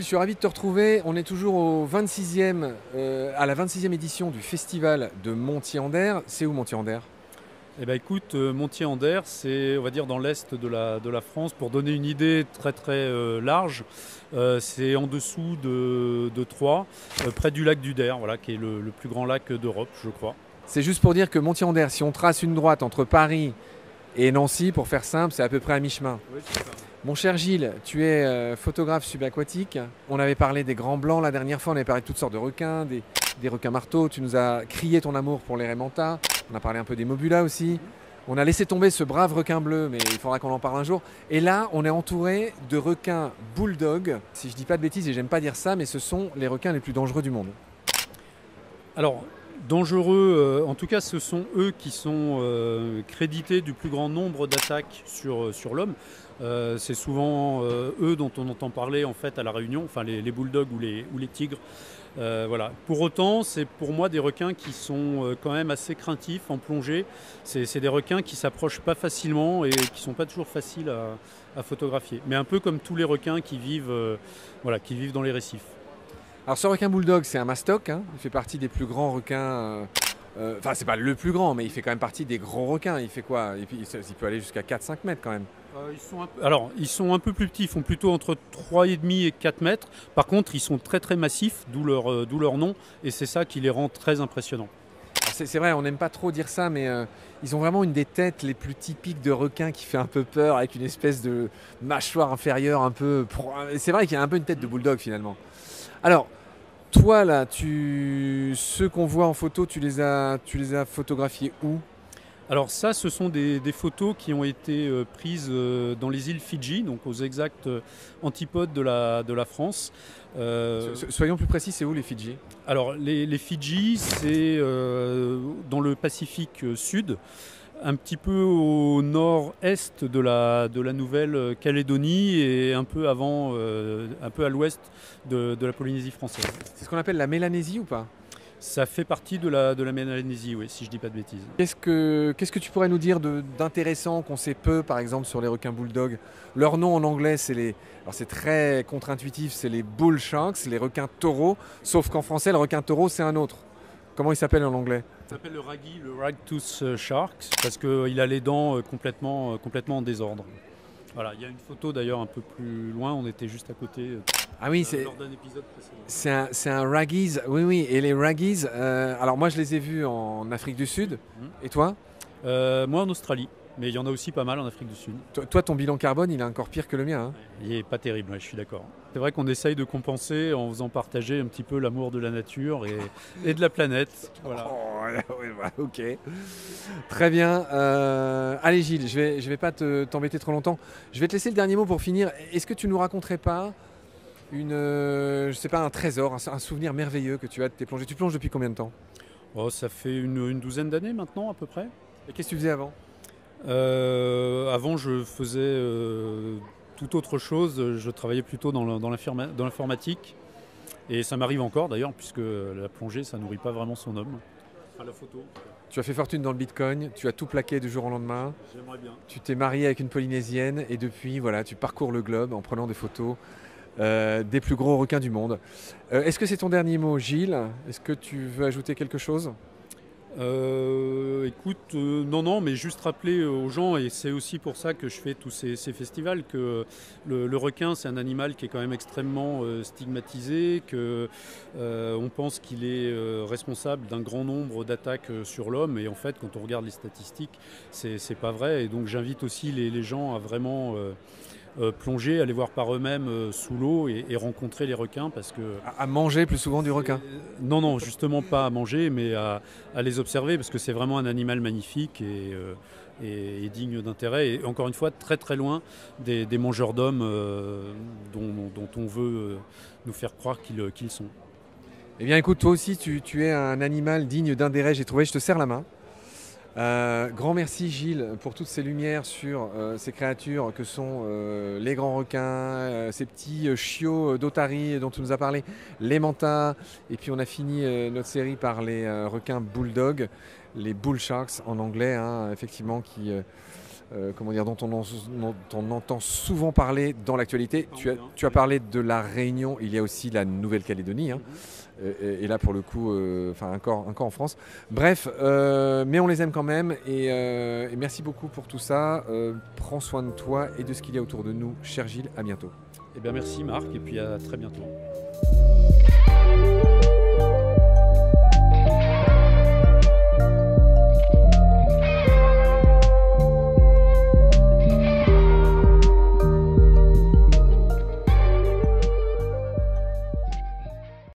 Je suis ravi de te retrouver. On est toujours à la 26e édition du festival de Montier-en-Der. C'est où Montier-en-Der? Eh ben écoute, Montier-en-Der, c'est on va dire dans l'est de la France. Pour donner une idée très large, c'est en dessous de Troyes, près du lac du Der, voilà, qui est le plus grand lac d'Europe, je crois. C'est juste pour dire que Montier-en-Der, si on trace une droite entre Paris et Nancy, pour faire simple, c'est à peu près à mi-chemin. Oui, c'est ça. Mon cher Gilles, tu es photographe subaquatique. On avait parlé des grands blancs la dernière fois, on avait parlé de toutes sortes de requins, des requins marteaux. Tu nous as crié ton amour pour les raimentas. On a parlé un peu des mobulas aussi. On a laissé tomber ce brave requin bleu, mais il faudra qu'on en parle un jour. Et là, on est entouré de requins bulldog. Si je dis pas de bêtises, et j'aime pas dire ça, mais ce sont les requins les plus dangereux du monde. Alors, dangereux, en tout cas, ce sont eux qui sont crédités du plus grand nombre d'attaques sur l'homme. C'est souvent eux dont on entend parler en fait à la Réunion, enfin les bulldogs ou les tigres. Voilà. Pour autant, c'est pour moi des requins qui sont quand même assez craintifs en plongée. C'est des requins qui s'approchent pas facilement et qui sont pas toujours faciles à photographier. Mais un peu comme tous les requins voilà, qui vivent dans les récifs. Alors ce requin bulldog, c'est un mastoc, hein. Il fait partie des plus grands requins. Enfin, c'est pas le plus grand, mais il fait quand même partie des gros requins. Il fait quoi? Il peut aller jusqu'à 4-5 mètres quand même. Alors, ils sont un peu plus petits, ils font plutôt entre 3,5 et 4 mètres. Par contre, ils sont très massifs, d'où leur nom, et c'est ça qui les rend très impressionnants. C'est vrai, on n'aime pas trop dire ça, mais ils ont vraiment une des têtes les plus typiques de requins qui fait un peu peur, avec une espèce de mâchoire inférieure un peu. C'est vrai qu'il y a un peu une tête de bulldog finalement. Alors, toi là, ceux qu'on voit en photo, tu les as photographiés où? Alors ça, ce sont des photos qui ont été prises dans les îles Fidji, donc aux exacts antipodes de la France. Soyons plus précis, c'est où les Fidji? Alors les Fidji, c'est dans le Pacifique Sud, un petit peu au nord-est de la Nouvelle-Calédonie et un peu un peu à l'ouest de la Polynésie française. C'est ce qu'on appelle la Mélanésie ou pas? Ça fait partie de la Mélanésie, oui, si je dis pas de bêtises. Qu'est-ce que tu pourrais nous dire d'intéressant qu'on sait peu, par exemple, sur les requins bulldog? Leur nom en anglais, alors c'est très contre-intuitif, c'est les bull sharks, les requins taureaux, sauf qu'en français, le requin taureau, c'est un autre. Comment il s'appelle en anglais? Il s'appelle le raggy, le ragtooth shark, parce qu'il a les dents complètement en désordre. Voilà, il y a une photo d'ailleurs un peu plus loin, on était juste à côté Ah oui, lors d'un épisode précédent. c'est un raggies, oui, oui. Et les raggies, alors moi je les ai vus en Afrique du Sud. Et toi? Moi en Australie, mais il y en a aussi pas mal en Afrique du Sud. Toi, ton bilan carbone, il est encore pire que le mien, hein. Il est pas terrible, ouais, je suis d'accord. C'est vrai qu'on essaye de compenser en faisant partager un petit peu l'amour de la nature et de la planète. Voilà. Oh, ouais, ouais, ok. Très bien. Allez Gilles, je vais pas t'embêter trop longtemps. Je vais te laisser le dernier mot pour finir. Est-ce que tu nous raconterais pas je sais pas, un trésor, un souvenir merveilleux que tu as de tes plongées? Tu plonges depuis combien de temps? Oh, ça fait une douzaine d'années maintenant à peu près. Et qu'est-ce que tu faisais avant? Avant, je faisais tout autre chose. Je travaillais plutôt dans l'informatique. Et ça m'arrive encore d'ailleurs, puisque la plongée, ça nourrit pas vraiment son homme. À la photo. Tu as fait fortune dans le Bitcoin, tu as tout plaqué du jour au lendemain. J'aimerais bien. Tu t'es marié avec une Polynésienne et depuis, voilà, tu parcours le globe en prenant des photos des plus gros requins du monde. Est-ce que c'est ton dernier mot, Gilles? Est-ce que tu veux ajouter quelque chose? Écoute, non, mais juste rappeler aux gens, et c'est aussi pour ça que je fais tous ces festivals, que le requin, c'est un animal qui est quand même extrêmement stigmatisé, que on pense qu'il est responsable d'un grand nombre d'attaques sur l'homme, et en fait, quand on regarde les statistiques, c'est pas vrai. Et donc, j'invite aussi les gens à vraiment plonger, aller voir par eux-mêmes sous l'eau et rencontrer les requins parce que... À manger plus souvent du requin? Non, justement pas à manger, mais à les observer parce que c'est vraiment un animal magnifique et digne d'intérêt. Et encore une fois, très loin des mangeurs d'hommes dont on veut nous faire croire qu'ils sont. Eh bien écoute, toi aussi tu es un animal digne d'intérêt, j'ai trouvé, je te serre la main. Grand merci Gilles pour toutes ces lumières sur ces créatures que sont les grands requins, ces petits chiots d'Otarie dont tu nous as parlé, les mantas, et puis on a fini notre série par les requins bulldog, les bull sharks en anglais, hein, effectivement, qui dont on entend souvent parler dans l'actualité. Tu as parlé de la Réunion, il y a aussi la Nouvelle-Calédonie, hein. Et là pour le coup, encore en France. Bref, mais on les aime quand même et merci beaucoup pour tout ça. Prends soin de toi et de ce qu'il y a autour de nous. Cher Gilles, à bientôt. Eh bien, merci Marc, et puis à très bientôt.